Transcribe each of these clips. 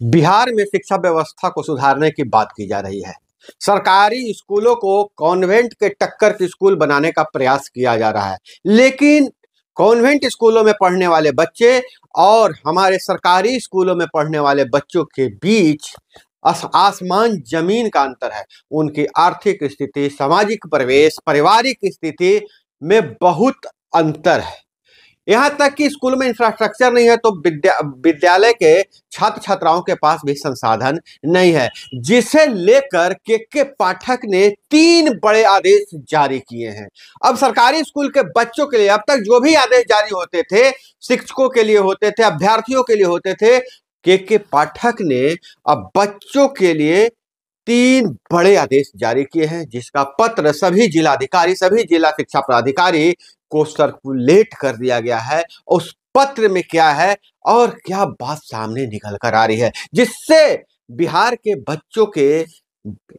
बिहार में शिक्षा व्यवस्था को सुधारने की बात की जा रही है। सरकारी स्कूलों को कॉन्वेंट के टक्कर के स्कूल बनाने का प्रयास किया जा रहा है, लेकिन कॉन्वेंट स्कूलों में पढ़ने वाले बच्चे और हमारे सरकारी स्कूलों में पढ़ने वाले बच्चों के बीच आसमान जमीन का अंतर है। उनकी आर्थिक स्थिति, सामाजिक परिवेश, पारिवारिक स्थिति में बहुत अंतर है। यहाँ तक कि स्कूल में इंफ्रास्ट्रक्चर नहीं है तो विद्यालय के छात्र छात्राओं के पास भी संसाधन नहीं है, जिसे लेकर के पाठक ने 3 बड़े आदेश जारी किए हैं। अब सरकारी स्कूल के बच्चों के लिए अब तक जो भी आदेश जारी होते थे, शिक्षकों के लिए होते थे, अभ्यर्थियों के लिए होते थे, के पाठक ने अब बच्चों के लिए 3 बड़े आदेश जारी किए हैं, जिसका पत्र सभी जिलाधिकारी, सभी जिला शिक्षा पदाधिकारी को सर्कुलेट कर दिया गया है। उस पत्र में क्या है और क्या बात सामने निकल कर आ रही है, जिससे बिहार के बच्चों के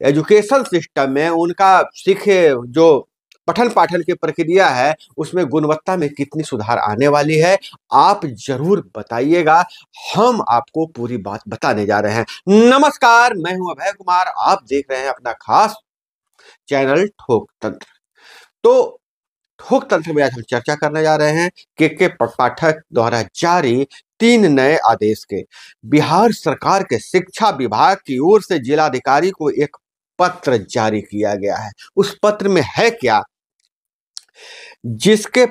एजुकेशन सिस्टम में उनका सीखे जो पठन पाठन की प्रक्रिया है उसमें गुणवत्ता में कितनी सुधार आने वाली है, आप जरूर बताइएगा। हम आपको पूरी बात बताने जा रहे हैं। नमस्कार, मैं हूं अभय कुमार, आप देख रहे हैं अपना खास चैनल ठोक तंत्र। तो ठोक तंत्र में आज हम चर्चा करने जा रहे हैं के पाठक द्वारा जारी 3 नए आदेश के। बिहार सरकार के शिक्षा विभाग की ओर से जिलाधिकारी को एक पत्र जारी किया गया है। उस पत्र में है क्या, जिसके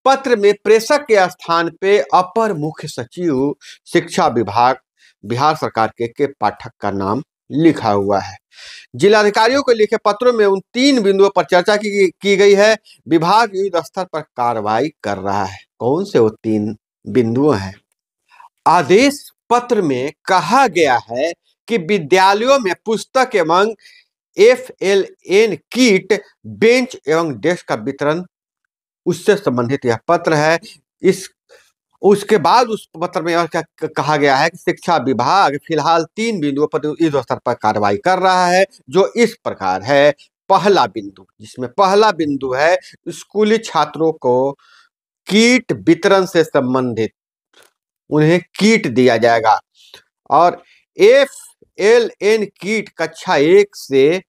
पत्र में प्रेषक के स्थान पे अपर मुख्य सचिव शिक्षा विभाग बिहार सरकार के पाठक का नाम लिखा हुआ है। जिलाधिकारियों को लिखे पत्रों में उन 3 बिंदुओं पर चर्चा की गई है। विभाग युद्ध स्तर पर कार्रवाई कर रहा है। कौन से वो 3 बिंदु हैं? आदेश पत्र में कहा गया है कि विद्यालयों में पुस्तक एवं FLN किट, बेंच एवं डेस्क का वितरण, उससे संबंधित यह पत्र है। उसके बाद उस पत्र में और क्या कहा गया है कि शिक्षा विभाग फिलहाल 3 बिंदुओं पर युद्ध स्तर पर कार्रवाई कर रहा है, जो इस प्रकार है। पहला बिंदु, जिसमें पहला बिंदु है स्कूली छात्रों को किट वितरण से संबंधित उन्हें किट दिया जाएगा और FLN किट कक्षा 1 से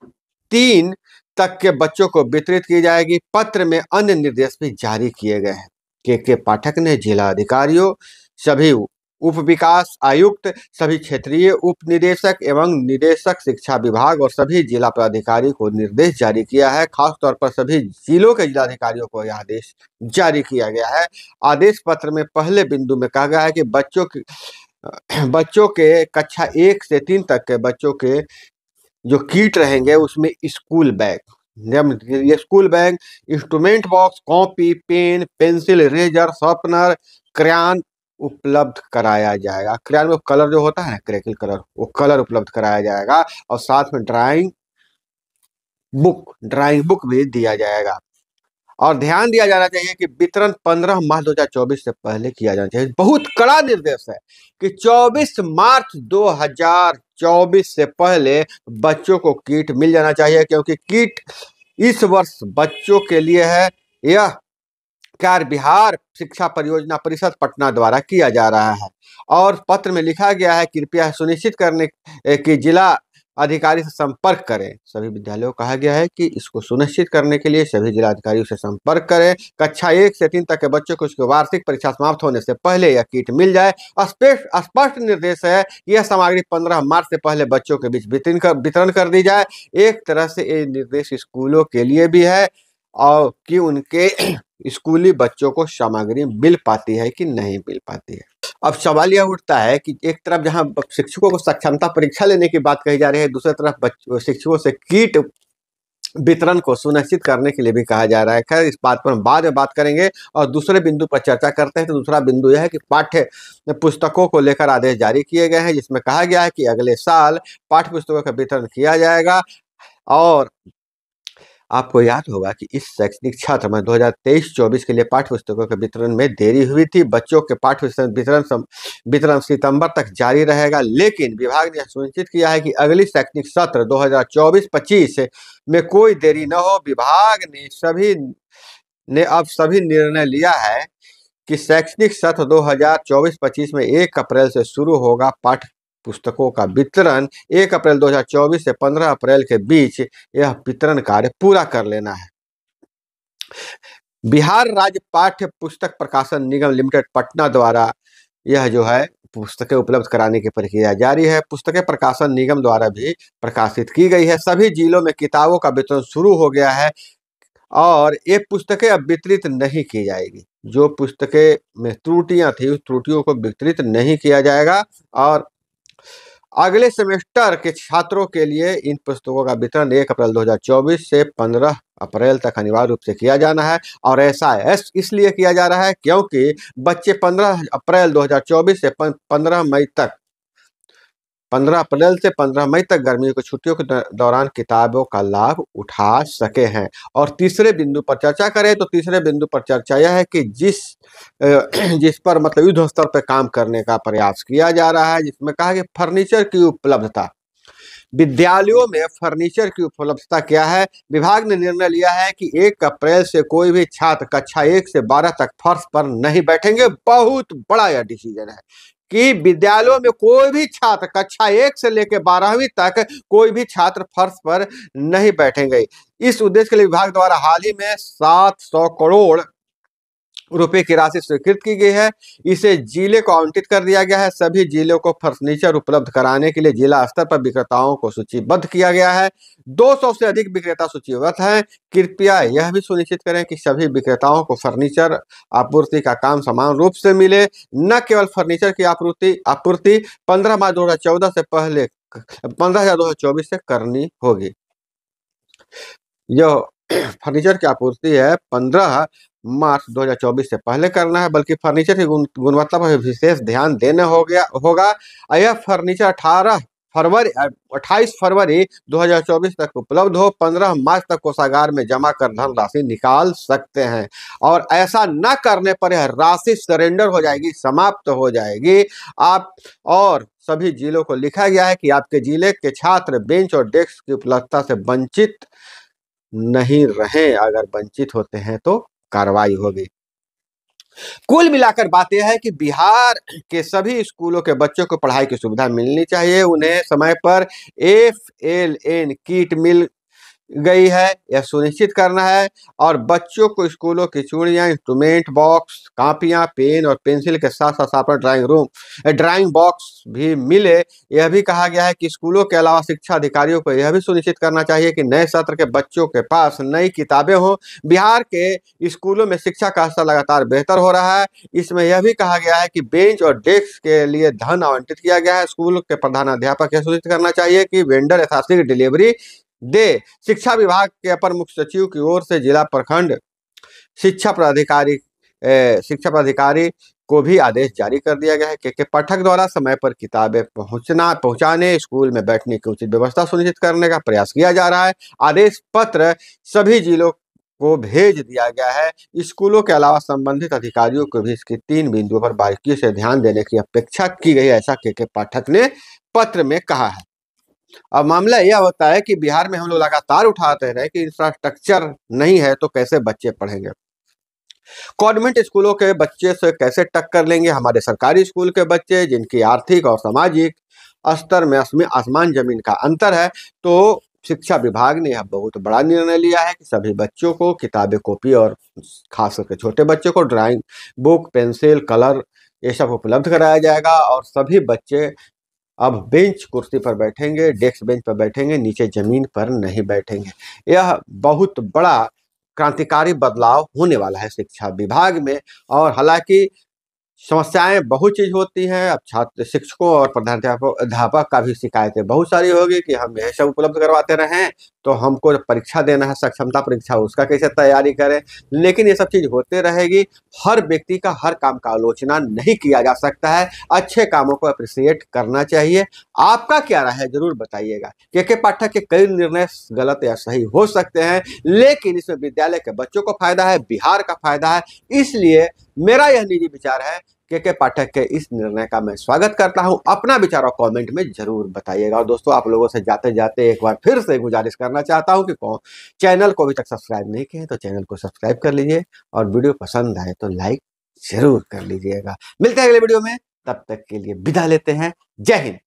3 तक के बच्चों को वितरित की जाएगी। पत्र में अन्य निर्देश भी जारी किए गए हैं। के पाठक ने जिला अधिकारियों, सभी उप विकास आयुक्त, सभी क्षेत्रीय उप निदेशक एवं निदेशक शिक्षा विभाग और सभी जिला पदाधिकारी को निर्देश जारी किया है। खास तौर पर सभी जिलों के जिलाधिकारियों को यह आदेश जारी किया गया है। आदेश पत्र में पहले बिंदु में कहा गया है कि बच्चों के कक्षा 1 से 3 तक के बच्चों के जो किट रहेंगे उसमें स्कूल बैग, ये school bag, instrument box, copy, pen, pencil, eraser, sharpener, crayon उपलब्ध कराया जाएगा। क्रेयॉन में कलर जो होता है ना, क्रेकिल कलर, वो कलर उपलब्ध कराया जाएगा और साथ में ड्राइंग बुक भी दिया जाएगा। और ध्यान दिया जाना चाहिए कि वितरण 15 मार्च 2024 से पहले किया जाना चाहिए। बहुत कड़ा निर्देश है कि 24 मार्च 2024 से पहले बच्चों को किट मिल जाना चाहिए, क्योंकि किट इस वर्ष बच्चों के लिए है। यह कार्य बिहार शिक्षा परियोजना परिषद पटना द्वारा किया जा रहा है और पत्र में लिखा गया है कृपया सुनिश्चित करने कि जिला अधिकारी से संपर्क करें। सभी विद्यालयों को कहा गया है कि इसको सुनिश्चित करने के लिए सभी जिलाधिकारियों से संपर्क करें। कक्षा 1 से 3 तक के बच्चों को उसकी वार्षिक परीक्षा समाप्त होने से पहले यह किट मिल जाए। स्पष्ट निर्देश है, यह सामग्री 15 मार्च से पहले बच्चों के बीच वितरण कर दी जाए। एक तरह से ये निर्देश स्कूलों के लिए भी है और कि उनके स्कूली बच्चों को सामग्री मिल पाती है कि नहीं मिल पाती है। अब सवाल यह उठता है कि एक तरफ जहां शिक्षकों को सक्षमता परीक्षा लेने की बात कही जा रही है, दूसरी तरफ शिक्षकों से किट वितरण को सुनिश्चित करने के लिए भी कहा जा रहा है। खैर, इस बात पर हम बाद में बात करेंगे और दूसरे बिंदु पर चर्चा करते हैं। तो दूसरा बिंदु यह है कि पाठ्य पुस्तकों को लेकर आदेश जारी किए गए हैं, जिसमें कहा गया है कि अगले साल पाठ्य पुस्तकों का वितरण किया जाएगा। और आपको याद होगा कि इस शैक्षणिक सत्र में 2023-24 के लिए पाठ्य पुस्तकों के वितरण में देरी हुई थी। बच्चों के पाठ्य वितरण सितंबर तक जारी रहेगा, लेकिन विभाग ने सुनिश्चित किया है कि अगली शैक्षणिक सत्र 2024-25 में कोई देरी न हो। विभाग ने अब सभी निर्णय लिया है कि शैक्षणिक सत्र 2024-25 में 1 अप्रैल से शुरू होगा। पुस्तकों का वितरण 1 अप्रैल 2024 से 15 अप्रैल के बीच यह वितरण कार्य पूरा कर लेना है। बिहार राज्य पाठ्य पुस्तक प्रकाशन निगम लिमिटेड पटना द्वारा यह जो है पुस्तकें उपलब्ध कराने की प्रक्रिया जारी है। पुस्तकें प्रकाशन निगम द्वारा भी प्रकाशित की गई है। सभी जिलों में किताबों का वितरण शुरू हो गया है और ये पुस्तकें अब वितरित नहीं की जाएगी। जो पुस्तकें में त्रुटियां थी उस त्रुटियों को वितरित नहीं किया जाएगा और अगले सेमेस्टर के छात्रों के लिए इन पुस्तकों का वितरण 1 अप्रैल 2024 से 15 अप्रैल तक अनिवार्य रूप से किया जाना है। और ऐसा इसलिए किया जा रहा है क्योंकि बच्चे 15 अप्रैल 2024 से 15 मई तक 15 अप्रैल से 15 मई तक गर्मियों की छुट्टियों के दौरान किताबों का लाभ उठा सके हैं। और तीसरे बिंदु पर चर्चा करें तो तीसरे बिंदु पर चर्चा यह है कि जिस पर मतलब युद्ध स्तर पर काम करने का प्रयास किया जा रहा है, जिसमें कहा कि फर्नीचर की उपलब्धता। विद्यालयों में फर्नीचर की उपलब्धता क्या है? विभाग ने निर्णय लिया है कि 1 अप्रैल से कोई भी छात्र कक्षा 1 से 12 तक फर्श पर नहीं बैठेंगे। बहुत बड़ा यह डिसीजन है कि विद्यालयों में कोई भी छात्र कक्षा 1 से लेकर 12वीं तक कोई भी छात्र फर्श पर नहीं बैठेंगे। इस उद्देश्य के लिए विभाग द्वारा हाल ही में 700 करोड़ रुपए की राशि स्वीकृत की गई है। इसे जिले को आवंटित कर दिया गया है। सभी जिलों को फर्नीचर उपलब्ध कराने के लिए जिला स्तर पर विक्रेताओं को सूचीबद्ध किया गया है। 200 से अधिक विक्रेता सूचीबद्ध हैं। कृपया यह भी सुनिश्चित करें कि सभी विक्रेताओं को फर्नीचर आपूर्ति का काम समान रूप से मिले। न केवल फर्नीचर की आपूर्ति 15 मार्च 2014 से पहले 15/2024 से करनी होगी। यह फर्नीचर की आपूर्ति है 15 मार्च 2024 से पहले करना है, बल्कि फर्नीचर की गुणवत्ता पर विशेष ध्यान देना होगा। यह फर्नीचर 28 फरवरी 2024 तक उपलब्ध हो। 15 मार्च तक कोषागार में जमा कर धनराशि निकाल सकते हैं और ऐसा न करने पर यह राशि सरेंडर हो जाएगी, समाप्त हो जाएगी। आप और सभी जिलों को लिखा गया है कि आपके जिले के छात्र बेंच और डेस्क की उपलब्धता से वंचित नहीं रहे। अगर वंचित होते हैं तो कार्रवाई होगी। कुल मिलाकर बात यह है कि बिहार के सभी स्कूलों के बच्चों को पढ़ाई की सुविधा मिलनी चाहिए। उन्हें समय पर FLN किट मिल गई है, यह सुनिश्चित करना है। और बच्चों को स्कूलों की चूड़ियां, इंस्ट्रूमेंट बॉक्स, कापियां, पेन और पेंसिल के साथ साथ अपना ड्राइंग बॉक्स भी मिले। यह भी कहा गया है कि स्कूलों के अलावा शिक्षा अधिकारियों को यह भी सुनिश्चित करना चाहिए कि नए सत्र के बच्चों के पास नई किताबें हों। बिहार के स्कूलों में शिक्षा का स्तर लगातार बेहतर हो रहा है। इसमें यह भी कहा गया है कि बेंच और डेस्क के लिए धन आवंटित किया गया है। स्कूल के प्रधानाध्यापक यह सुनिश्चित करना चाहिए कि वेंडर यथाशीघ्र डिलीवरी दे। शिक्षा विभाग के अपर मुख्य सचिव की ओर से जिला प्रखंड शिक्षा पदाधिकारी को भी आदेश जारी कर दिया गया है कि पाठक द्वारा समय पर किताबें पहुंचाने, स्कूल में बैठने की उचित व्यवस्था सुनिश्चित करने का प्रयास किया जा रहा है। आदेश पत्र सभी जिलों को भेज दिया गया है। स्कूलों के अलावा संबंधित अधिकारियों को भी इसके 3 बिंदुओं पर बारीकी से ध्यान देने की अपेक्षा की गई है, ऐसा के पाठक ने पत्र में कहा है। अब मामला यह होता है कि बिहार में हम लोग लगातार उठाते रहे कि इंफ्रास्ट्रक्चर नहीं है तो कैसे बच्चे पढ़ेंगे। कॉन्वेंट स्कूलों के बच्चे से कैसे टक्कर लेंगे हमारे सरकारी स्कूल के बच्चे, जिनकी आर्थिक और सामाजिक स्तर में आसमान जमीन का अंतर है। तो शिक्षा विभाग ने यह बहुत बड़ा निर्णय लिया है कि सभी बच्चों को किताबें, कॉपी और खास करके छोटे बच्चों को ड्राइंग बुक, पेंसिल, कलर ये सब उपलब्ध कराया जाएगा। और सभी बच्चे अब बेंच कुर्सी पर बैठेंगे, डेस्क बेंच पर बैठेंगे, नीचे जमीन पर नहीं बैठेंगे। यह बहुत बड़ा क्रांतिकारी बदलाव होने वाला है शिक्षा विभाग में। और हालांकि समस्याएं बहुत चीज होती हैं। अब छात्र, शिक्षकों और अध्यापक का भी शिकायतें बहुत सारी होगी कि हम यह सब उपलब्ध करवाते रहें तो हमको परीक्षा देना है, सक्षमता परीक्षा, उसका कैसे तैयारी करें। लेकिन ये सब चीज होते रहेगी। हर व्यक्ति का हर काम का आलोचना नहीं किया जा सकता है। अच्छे कामों को अप्रिशिएट करना चाहिए। आपका क्या राय है जरूर बताइएगा। के पाठक के कई निर्णय गलत या सही हो सकते हैं, लेकिन इसमें विद्यालय के बच्चों को फायदा है, बिहार का फायदा है। इसलिए मेरा यह निजी विचार है के पाठक के इस निर्णय का मैं स्वागत करता हूं। अपना विचार और कमेंट में जरूर बताइएगा। और दोस्तों, आप लोगों से जाते जाते एक बार फिर से गुजारिश करना चाहता हूं कि चैनल को अभी तक सब्सक्राइब नहीं किए तो चैनल को सब्सक्राइब कर लीजिए और वीडियो पसंद आए तो लाइक जरूर कर लीजिएगा। मिलते हैं अगले वीडियो में, तब तक के लिए विदा लेते हैं। जय हिंद।